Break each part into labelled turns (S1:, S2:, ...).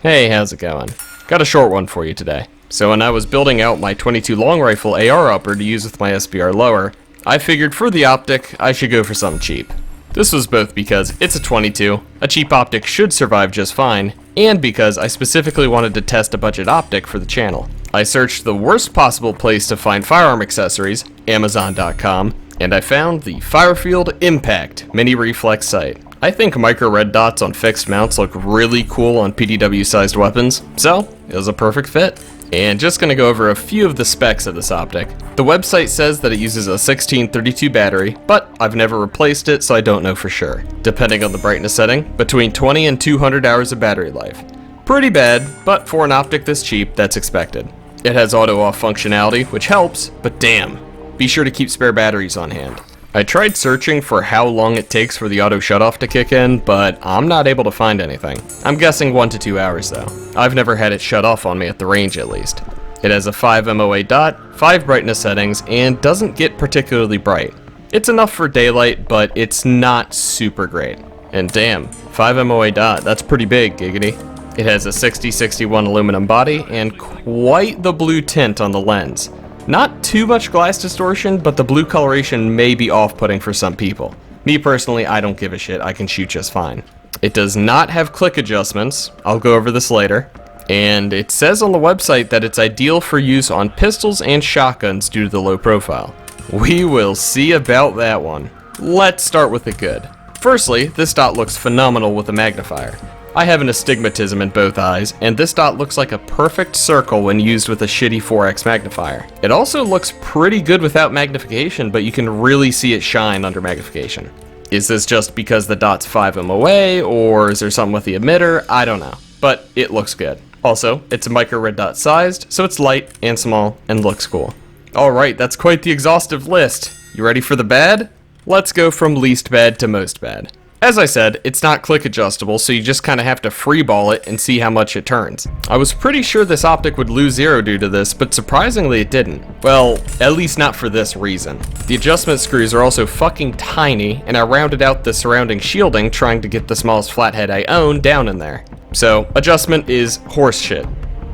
S1: Hey, how's it going? Got a short one for you today. So when I was building out my 22 long rifle AR upper to use with my SBR lower, I figured for the optic, I should go for something cheap. This was both because it's a 22, a cheap optic should survive just fine, and because I specifically wanted to test a budget optic for the channel. I searched the worst possible place to find firearm accessories, Amazon.com, and I found the Firefield Impact mini reflex sight. I think micro red dots on fixed mounts look really cool on PDW sized weapons, so it was a perfect fit. And just gonna go over a few of the specs of this optic. The website says that it uses a 1632 battery, but I've never replaced it, so I don't know for sure. Depending on the brightness setting, between 20 and 200 hours of battery life. Pretty bad, but for an optic this cheap, that's expected. It has auto off functionality, which helps, but damn, be sure to keep spare batteries on hand. I tried searching for how long it takes for the auto shutoff to kick in, but I'm not able to find anything. I'm guessing 1 to 2 hours though. I've never had it shut off on me at the range at least. It has a 5 MOA dot, 5 brightness settings, and doesn't get particularly bright. It's enough for daylight, but it's not super great. And damn, 5 MOA dot, that's pretty big, giggity. It has a 6061 aluminum body and quite the blue tint on the lens. Not too much glass distortion, but the blue coloration may be off-putting for some people. Me personally, I don't give a shit, I can shoot just fine. It does not have click adjustments, I'll go over this later, and it says on the website that it's ideal for use on pistols and shotguns due to the low profile. We will see about that one. Let's start with the good. Firstly, this dot looks phenomenal with a magnifier. I have an astigmatism in both eyes, and this dot looks like a perfect circle when used with a shitty 4x magnifier. It also looks pretty good without magnification, but you can really see it shine under magnification. Is this just because the dot's 5 MOA, or is there something with the emitter? I don't know, but it looks good. Also, it's a micro red dot sized, so it's light and small and looks cool. Alright, that's quite the exhaustive list. You ready for the bad? Let's go from least bad to most bad. As I said, it's not click adjustable, so you just kind of have to freeball it and see how much it turns. I was pretty sure this optic would lose zero due to this, but surprisingly it didn't. Well, at least not for this reason. The adjustment screws are also fucking tiny, and I rounded out the surrounding shielding trying to get the smallest flathead I own down in there. So, adjustment is horse shit.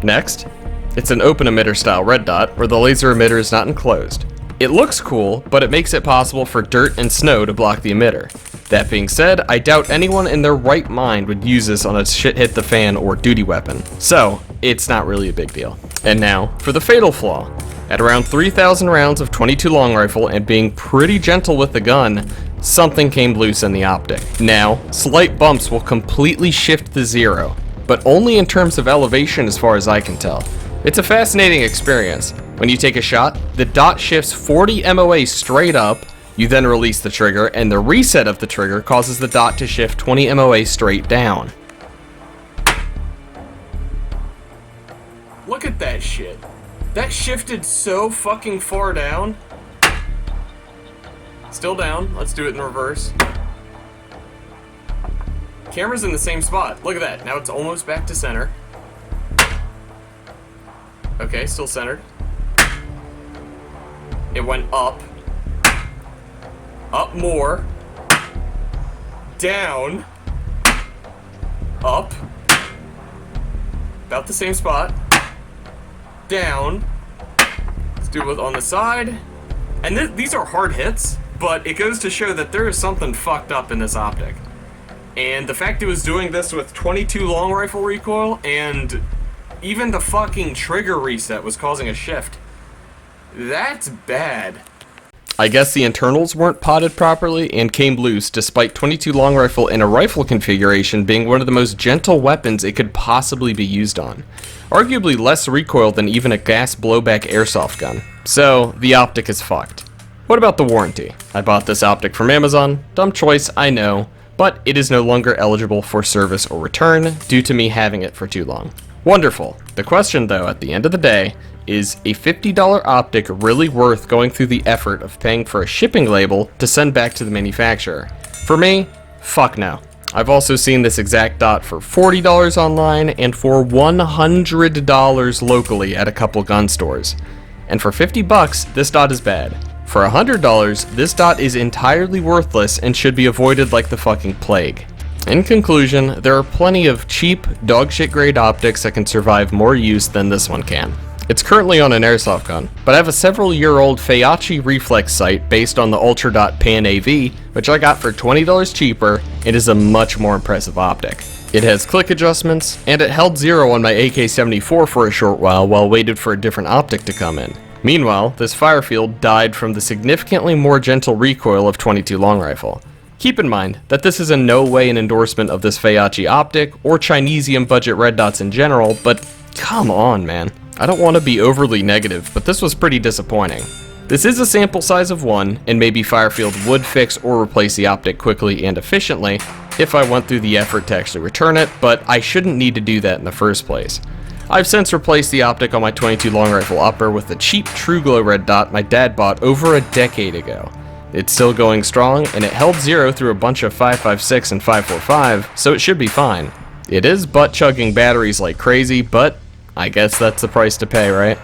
S1: Next, it's an open emitter style red dot, where the laser emitter is not enclosed. It looks cool, but it makes it possible for dirt and snow to block the emitter. That being said, I doubt anyone in their right mind would use this on a shit hit the fan or duty weapon, so it's not really a big deal. And now, for the fatal flaw. At around 3,000 rounds of 22 long rifle and being pretty gentle with the gun, something came loose in the optic. Now, slight bumps will completely shift the zero, but only in terms of elevation as far as I can tell. It's a fascinating experience. When you take a shot, the dot shifts 40 MOA straight up. You then release the trigger, and the reset of the trigger causes the dot to shift 20 MOA straight down. Look at that shit. That shifted so fucking far down. Still down. Let's do it in reverse. Camera's in the same spot. Look at that. Now it's almost back to center. Okay, still centered. It went up. Up more. Down. Up. About the same spot. Down. Let's do it on the side. And these are hard hits, but it goes to show that there is something fucked up in this optic. And the fact it was doing this with 22 long rifle recoil, and even the fucking trigger reset was causing a shift. That's bad. I guess the internals weren't potted properly and came loose despite 22 long rifle in a rifle configuration being one of the most gentle weapons it could possibly be used on. Arguably less recoil than even a gas blowback airsoft gun. So, the optic is fucked. What about the warranty? I bought this optic from Amazon. Dumb choice, I know, but it is no longer eligible for service or return due to me having it for too long. Wonderful. The question though, at the end of the day, is a $50 optic really worth going through the effort of paying for a shipping label to send back to the manufacturer? For me, fuck no. I've also seen this exact dot for $40 online and for $100 locally at a couple gun stores. And for $50, this dot is bad. For $100, this dot is entirely worthless and should be avoided like the fucking plague. In conclusion, there are plenty of cheap, dogshit grade optics that can survive more use than this one can. It's currently on an airsoft gun, but I have a several-year-old Feyachi reflex sight based on the Ultra Dot Pan AV, which I got for $20 cheaper, and is a much more impressive optic. It has click adjustments, and it held zero on my AK-74 for a short while waited for a different optic to come in. Meanwhile, this Firefield died from the significantly more gentle recoil of 22 long rifle. Keep in mind that this is in no way an endorsement of this Feyachi optic or Chinesium budget red dots in general, but come on, man. I don't want to be overly negative, but this was pretty disappointing. This is a sample size of 1, and maybe Firefield would fix or replace the optic quickly and efficiently if I went through the effort to actually return it, but I shouldn't need to do that in the first place. I've since replaced the optic on my 22 long rifle upper with the cheap TrueGlow red dot my dad bought over a decade ago. It's still going strong, and it held zero through a bunch of 5.56 and 5.45, so it should be fine. It is butt-chugging batteries like crazy, but I guess that's the price to pay, right?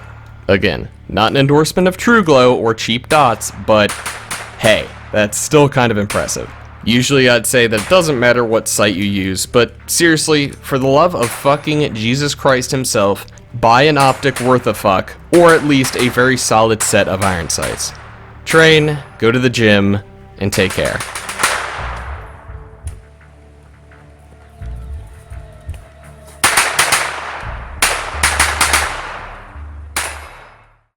S1: Again, not an endorsement of TrueGlow or cheap dots, but hey, that's still kind of impressive. Usually I'd say that it doesn't matter what sight you use, but seriously, for the love of fucking Jesus Christ himself, buy an optic worth a fuck, or at least a very solid set of iron sights. Train, go to the gym, and take care.